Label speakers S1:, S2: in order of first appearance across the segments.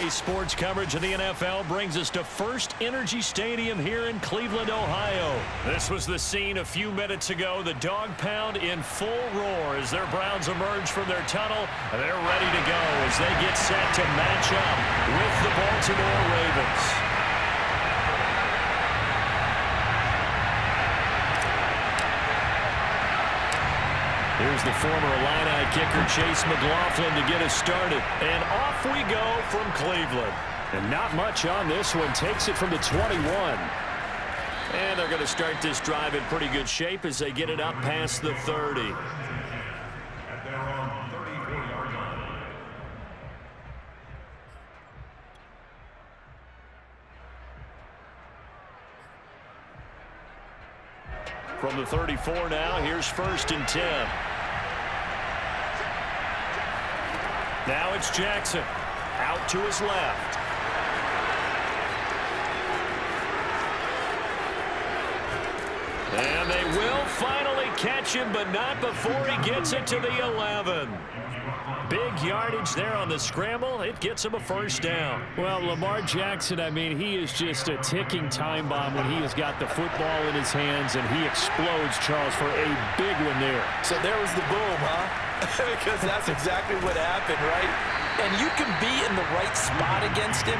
S1: Today's sports coverage of the NFL brings us to First Energy Stadium here in Cleveland, Ohio. This was the scene a few minutes ago. The dog pound in full roar as their Browns emerge from their tunnel. They're ready to go as they get set to match up with the Baltimore Ravens. Here's the former Illini kicker Chase McLaughlin to get us started. And off we go from Cleveland. And not much on this one. Takes it from the 21. And they're going to start this drive in pretty good shape as they get it up past the 30. From the 34 now, here's 1st and 10. Now it's Jackson. Out to his left. And they will finally catch him, but not before he gets it to the 11. Big yardage there on the scramble. It gets him a 1st down.
S2: Well, Lamar Jackson, I mean, he is just a ticking time bomb when he has got the football in his hands, and he explodes, Charles, for a big one there.
S3: So there was the boom, huh? Because that's exactly what happened, right? And you can be in the right spot against him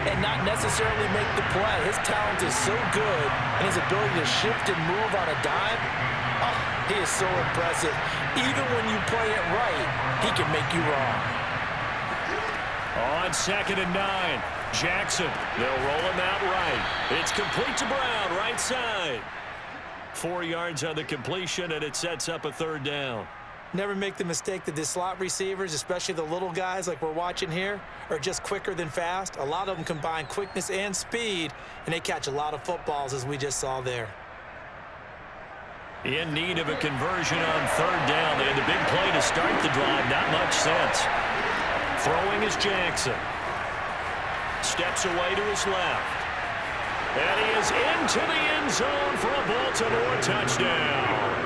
S3: and not necessarily make the play. His talent is so good, and his ability to shift and move on a dime, oh, he is so impressive. Even when you play it right, he can make you wrong.
S1: On 2nd and 9, Jackson. They'll roll him out right. It's complete to Brown, right side. 4 yards on the completion, and it sets up a 3rd down.
S3: Never make the mistake that the slot receivers, especially the little guys like we're watching here, are just quicker than fast. A lot of them combine quickness and speed, and they catch a lot of footballs, as we just saw there.
S1: In need of a conversion on 3rd down. They had the big play to start the drive. Not much sense. Throwing is Jackson. Steps away to his left. And he is into the end zone for a Baltimore touchdown.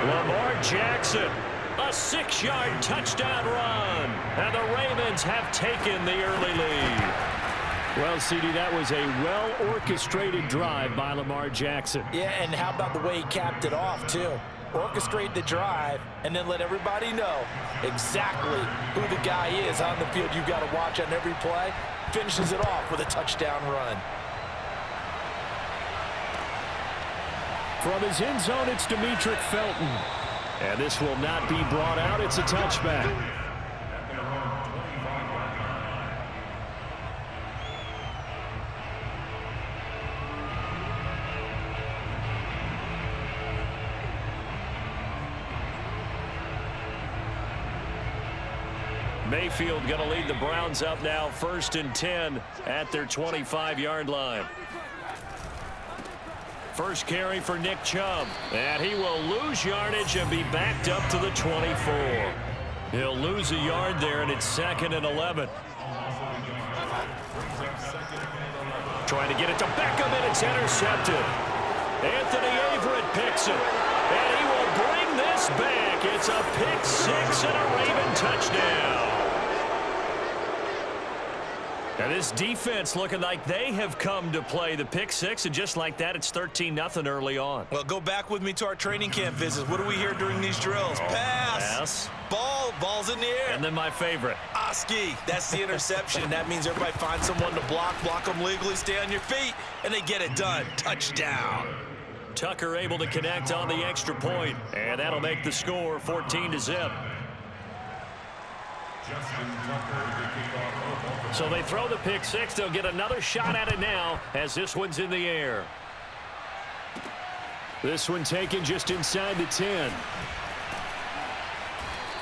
S1: Lamar Jackson, a 6-yard touchdown run. And the Ravens have taken the early lead.
S2: Well, CD, that was a well-orchestrated drive by Lamar Jackson.
S3: Yeah, and how about the way he capped it off, too? Orchestrate the drive and then let everybody know exactly who the guy is on the field you've got to watch on every play. Finishes it off with a touchdown run.
S2: From his end zone, it's Demetric Felton.
S1: And this will not be brought out. It's a touchback. Mayfield going to lead the Browns up now, 1st and 10 at their 25-yard line. First carry for Nick Chubb, and he will lose yardage and be backed up to the 24. He'll lose a yard there, and it's 2nd and 11. Trying to get it to Beckham, and it's intercepted. Anthony Averett picks it, and he will bring this back. It's a pick 6 and a Raven touchdown. And this defense looking like they have come to play the pick 6, and just like that, it's 13-0 early on.
S4: Well, go back with me to our training camp visits. What do we hear during these drills? Pass. Ball's in the air.
S1: And then my favorite.
S4: Oski. That's the interception. That means everybody finds someone to block them legally, stay on your feet, and they get it done. Touchdown.
S1: Tucker able to connect on the extra point, and that'll make the score 14-0. So they throw the pick 6. They'll get another shot at it now as this one's in the air.
S2: This one taken just inside the 10.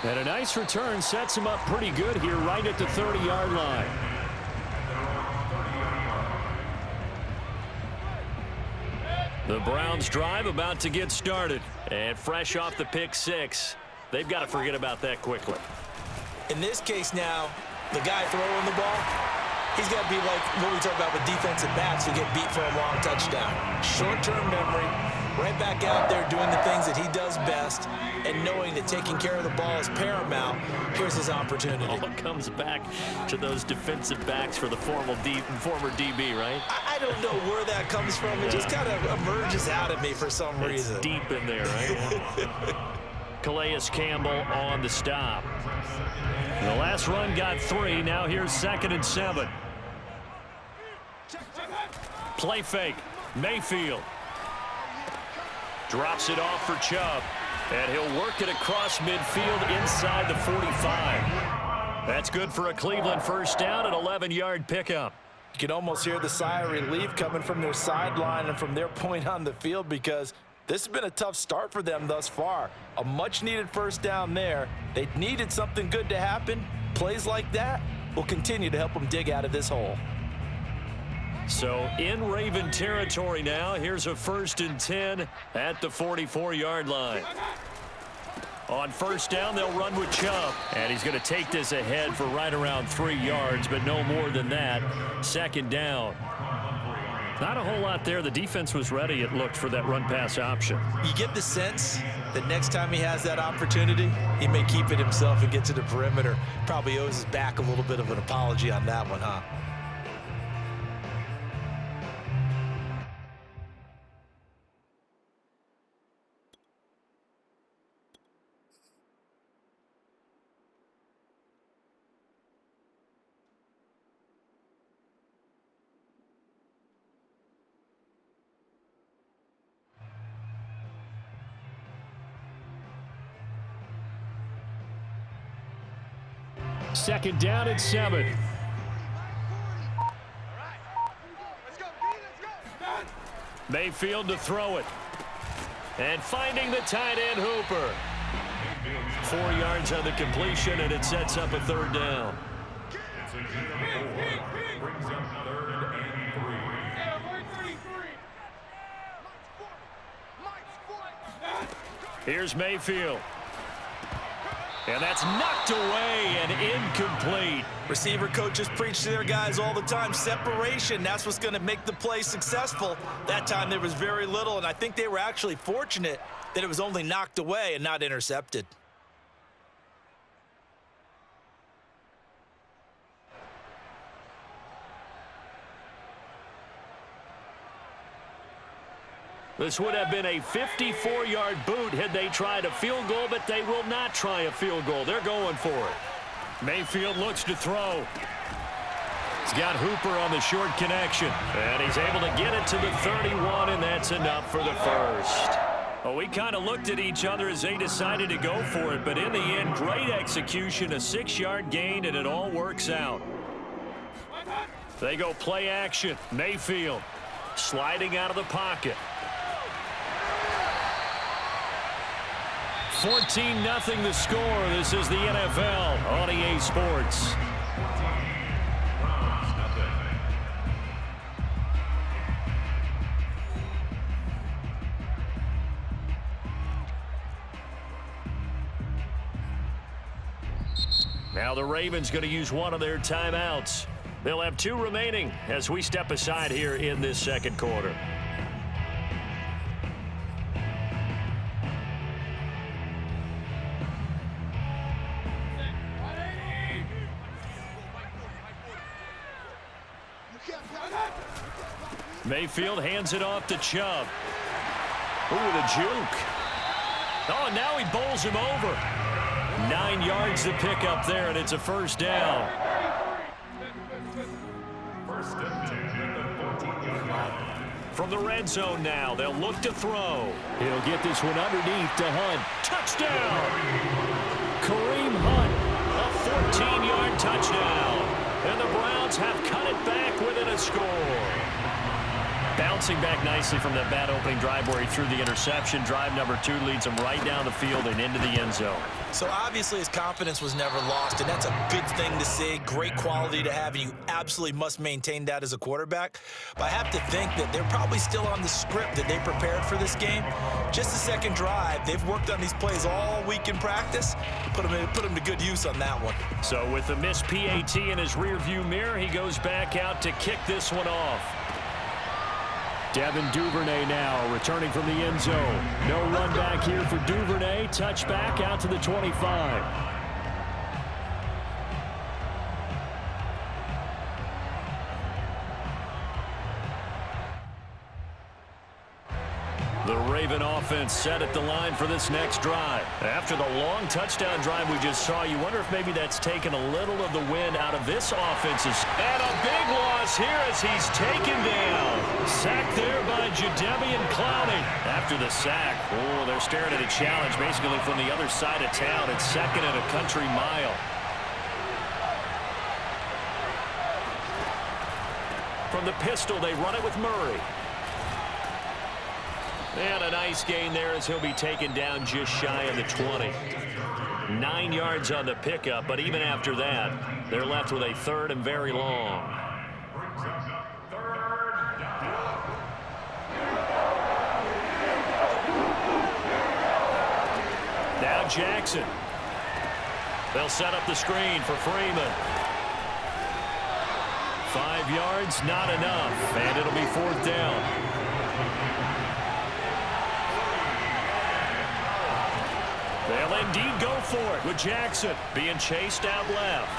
S2: And a nice return sets him up pretty good here right at the 30-yard line.
S1: The Browns drive about to get started. And fresh off the pick 6, they've got to forget about that quickly.
S3: In this case now, the guy throwing the ball, he's got to be like what we talk about with defensive backs who get beat for a long touchdown. Short-term memory, Right back out there doing the things that he does best and knowing that taking care of the ball is paramount. Here's his opportunity.
S1: All comes back to those defensive backs for the former DB, right?
S3: I don't know where that comes from. It just kind of emerges out of me for some reason.
S1: It's deep in there, right? Calais Campbell on the stop. The last run got 3. Now here's 2nd and 7. Play fake. Mayfield. Drops it off for Chubb. And he'll work it across midfield inside the 45. That's good for a Cleveland first down, an 11-yard pickup.
S3: You can almost hear the sigh of relief coming from their sideline and from their point on the field because this has been a tough start for them thus far. A much-needed first down there. They needed something good to happen. Plays like that will continue to help them dig out of this hole.
S1: So in Raven territory now. Here's a 1st and 10 at the 44-yard line. On first down, they'll run with Chubb. And he's going to take this ahead for right around 3 yards, but no more than that. 2nd down. Not a whole lot there. The defense was ready, it looked, for that run-pass option.
S3: You get the sense that next time he has that opportunity, he may keep it himself and get to the perimeter. Probably owes his back a little bit of an apology on that one, huh?
S2: Second down and 7.
S1: Mayfield to throw it. And finding the tight end Hooper. 4 yards on the completion, and it sets up a 3rd down. Here's Mayfield. And that's knocked away and incomplete.
S3: Receiver coaches preach to their guys all the time. Separation, that's what's going to make the play successful. That time there was very little, and I think they were actually fortunate that it was only knocked away and not intercepted.
S1: This would have been a 54-yard boot had they tried a field goal, but they will not try a field goal. They're going for it. Mayfield looks to throw. He's got Hooper on the short connection. And he's able to get it to the 31, and that's enough for the first. Well, we kind of looked at each other as they decided to go for it, but in the end, great execution, a 6-yard gain, and it all works out. They go play action. Mayfield sliding out of the pocket. 14-0 the score. This is the NFL on EA Sports. Now the Ravens going to use one of their timeouts. They'll have 2 remaining as we step aside here in this second quarter. Mayfield hands it off to Chubb. Ooh, the juke. Oh, now he bowls him over. 9 yards to pick up there, and it's a first down. From the red zone now, they'll look to throw.
S2: He'll get this one underneath to Hunt.
S1: Touchdown! Kareem Hunt, a 14-yard touchdown. And the Browns have cut it back within a score. Bouncing back nicely from that bad opening drive where he threw the interception. Drive number 2 leads him right down the field and into the end zone.
S3: So obviously his confidence was never lost, and that's a big thing to see. Great quality to have, and you absolutely must maintain that as a quarterback. But I have to think that they're probably still on the script that they prepared for this game. Just the second drive, they've worked on these plays all week in practice. Put them to good use on that one.
S1: So with the missed PAT in his rearview mirror, he goes back out to kick this one off.
S2: Devin Duvernay now returning from the end zone. No run back here for Duvernay. Touchback out to the 25. The Raven offense set at the line for this next drive. After the long touchdown drive we just saw, you wonder if maybe that's taken a little of the wind out of this offense. And a big loss here as he's taken down. Sacked there by Jadeveon Clowney. After the sack, oh, they're staring at a challenge basically from the other side of town. It's second and a country mile. From the pistol, they run it with Murray. And a nice gain there as he'll be taken down just shy of the 20. 9 yards on the pickup, but even after that, they're left with a third and very long. Now Jackson. They'll set up the screen for Freeman. 5 yards, not enough, and it'll be fourth down. They'll indeed go for it with Jackson being chased out left.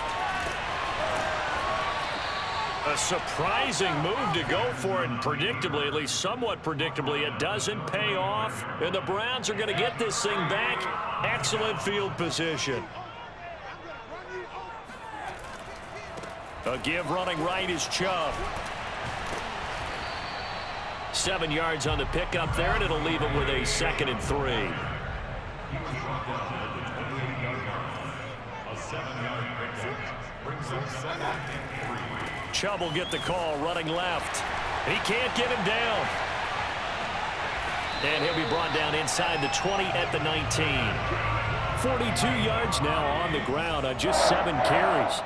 S2: A surprising move to go for it, and predictably, at least somewhat predictably, it doesn't pay off. And the Browns are going to get this thing back. Excellent field position. A give running right is Chubb. 7 yards on the pickup there, and it'll leave it with a 2nd and 3. Chubb will get the call running left. He can't get him down. And he'll be brought down inside the 20 at the 19. 42 yards now on the ground on just 7 carries.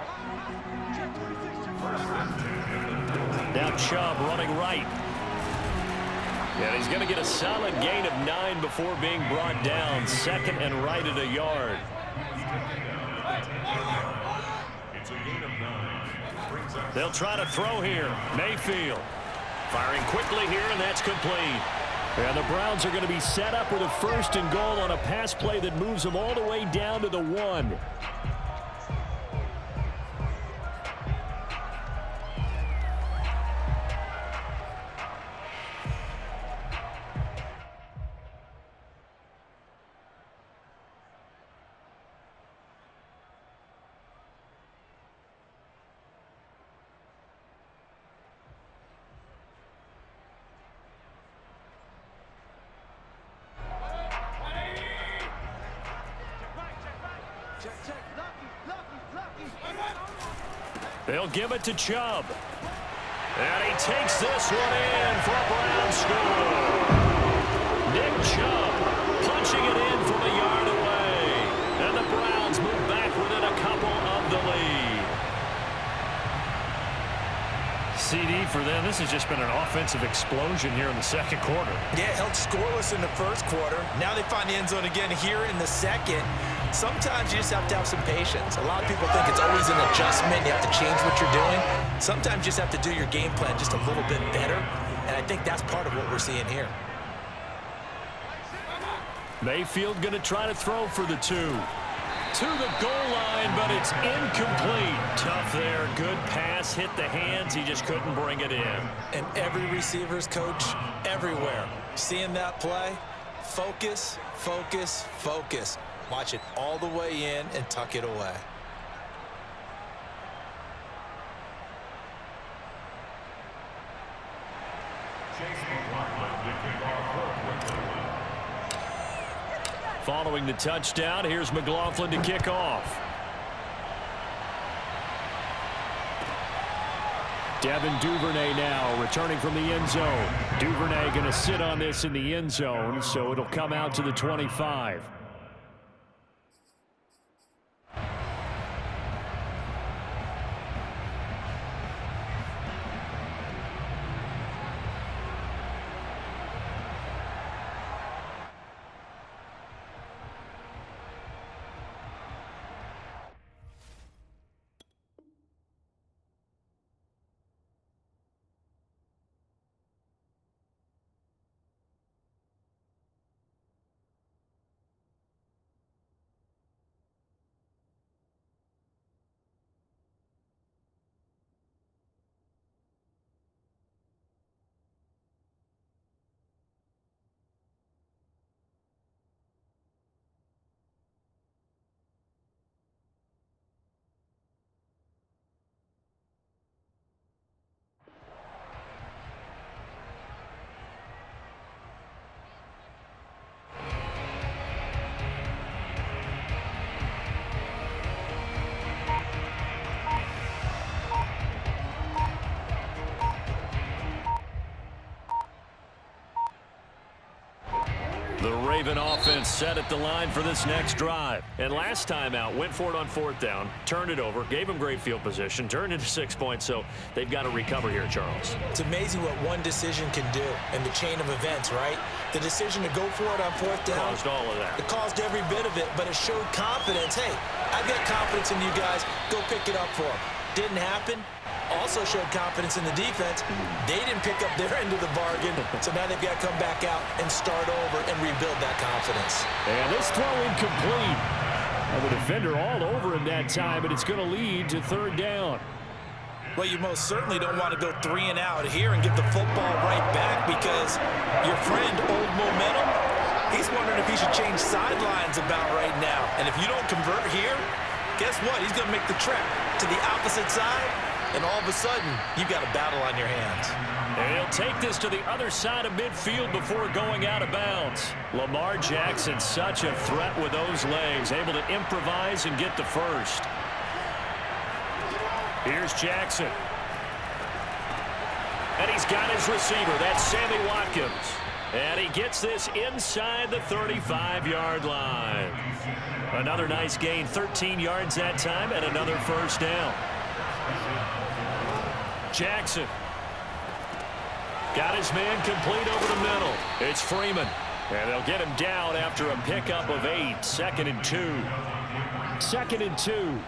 S2: Now Chubb running right. And he's going to get a solid gain of 9 before being brought down. 2nd and right at a yard. They'll try to throw here. Mayfield firing quickly here, and that's complete. And the Browns are going to be set up with a 1st and goal on a pass play that moves them all the way down to the 1. They'll give it to Chubb. And he takes this one in for a Brown score. Nick Chubb punching it in from a yard away. And the Browns move back within a couple of the lead. CD for them. This has just been an offensive explosion here in the second quarter.
S3: Yeah, held scoreless in the first quarter. Now they find the end zone again here in the second. Sometimes you just have to have some patience. A lot of people think it's always an adjustment. You have to change what you're doing. Sometimes you just have to do your game plan just a little bit better. And I think that's part of what we're seeing here.
S2: Mayfield going to try to throw for the 2. To the goal line, but it's incomplete. Tough there. Good pass. Hit the hands. He just couldn't bring it in.
S3: And every receiver's coach everywhere. Seeing that play, focus, focus, focus. Watch it all the way in and tuck it away.
S2: Following the touchdown, here's McLaughlin to kick off. Devin Duvernay now returning from the end zone. Duvernay going to sit on this in the end zone, so it'll come out to the 25.
S1: Raven offense set at the line for this next drive. And last time out, went for it on 4th down, turned it over, gave them great field position, turned into 6 points, so they've got to recover here, Charles.
S3: It's amazing what one decision can do in the chain of events, right? The decision to go for it on 4th down.
S1: Caused all of that.
S3: It caused every bit of it, but it showed confidence. Hey, I've got confidence in you guys. Go pick it up for them. Didn't happen. Also showed confidence in the defense. They didn't pick up their end of the bargain, so now they've got to come back out and start over and rebuild that confidence.
S2: And this throw incomplete. And the defender all over him that time, and it's going to lead to 3rd down.
S3: Well, you most certainly don't want to go 3 and out here and get the football right back because your friend, Old Momentum, he's wondering if he should change sidelines about right now. And if you don't convert here, guess what? He's going to make the trek to the opposite side. And all of a sudden, you've got a battle on your hands.
S1: And he'll take this to the other side of midfield before going out of bounds. Lamar Jackson, such a threat with those legs, able to improvise and get the first. Here's Jackson. And he's got his receiver. That's Sammy Watkins. And he gets this inside the 35-yard line. Another nice gain, 13 yards that time, and another first down. Jackson got his man complete over the middle. It's Freeman. And they'll get him down after a pickup of 8. 2nd and 2.
S2: 2nd and 2.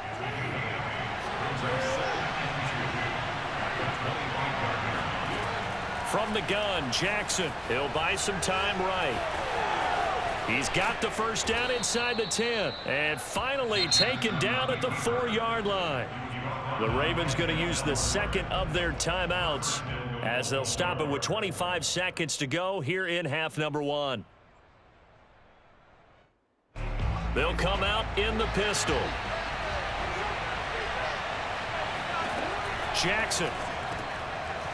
S1: From the gun, Jackson. He'll buy some time right. He's got the first down inside the 10. And finally taken down at the 4-yard line. The Ravens going to use the second of their timeouts as they'll stop it with 25 seconds to go here in half number 1. They'll come out in the pistol. Jackson.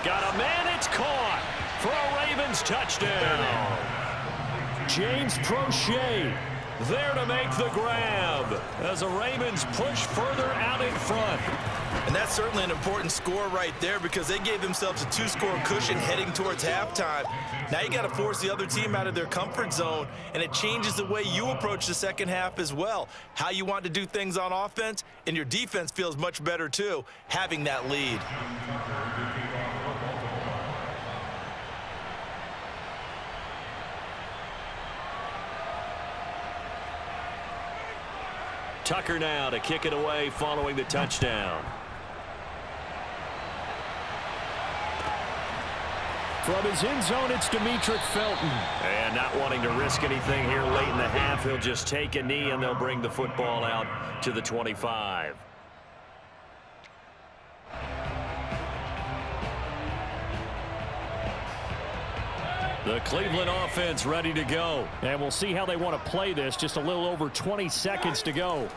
S1: Got a man, it's caught for a Ravens touchdown. James Prochet there to make the grab as the Ravens push further out in front.
S4: And that's certainly an important score right there because they gave themselves a 2-score cushion heading towards halftime. Now you got to force the other team out of their comfort zone, and it changes the way you approach the second half as well. How you want to do things on offense, and your defense feels much better too, having that lead.
S1: Tucker now to kick it away following the touchdown.
S2: From his end zone, it's Demetric Felton.
S1: And not wanting to risk anything here late in the half, he'll just take a knee and they'll bring the football out to the 25. The Cleveland offense ready to go.
S2: And we'll see how they want to play this. Just a little over 20 seconds to go.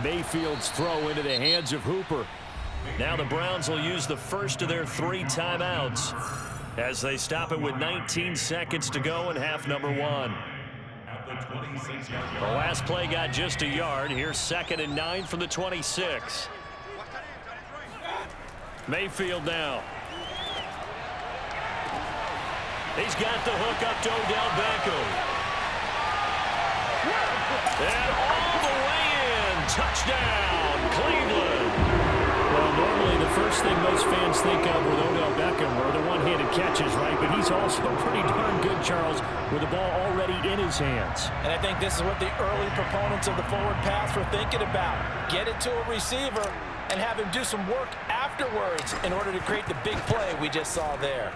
S2: Mayfield's throw into the hands of Hooper.
S1: Now the Browns will use the first of their 3 timeouts as they stop it with 19 seconds to go in half number 1. The last play got just a yard. Here's 2nd and 9 from the 26. Mayfield now. He's got the hook up to Odell Beckham. And all the way in. Touchdown, Cleveland.
S2: Well, normally the first thing most fans think of with Odell Beckham are the one-handed catches, right? But he's also pretty darn good, Charles, with the ball already in his hands.
S3: And I think this is what the early proponents of the forward pass were thinking about. Get it to a receiver and have him do some work afterwards in order to create the big play we just saw there.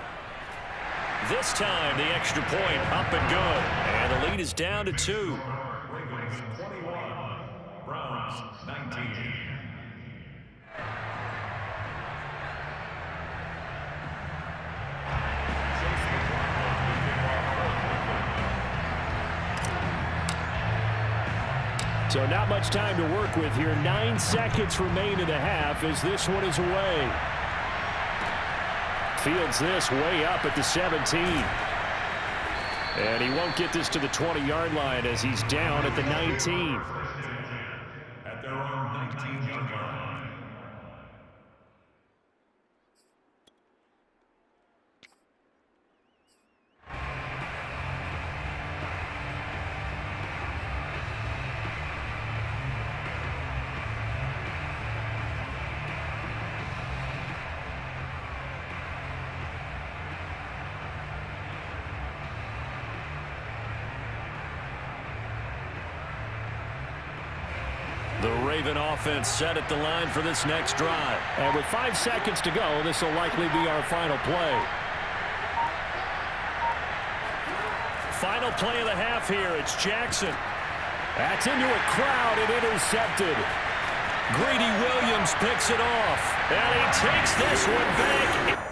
S1: This time, the extra point up and good. And the lead is down to 2.
S5: Ravens 21, Browns 19.
S2: So not much time to work with here. 9 seconds remain in the half as this one is away. Fields this way up at the 17. And he won't get this to the 20-yard line as he's down at the 19.
S5: At their own 19-yard line.
S1: Raven offense set at the line for this next drive.
S2: And with 5 seconds to go, this will likely be our final play.
S1: Final play of the half here. It's Jackson.
S2: That's into a crowd and intercepted.
S1: Greedy Williams picks it off. And he takes this one back.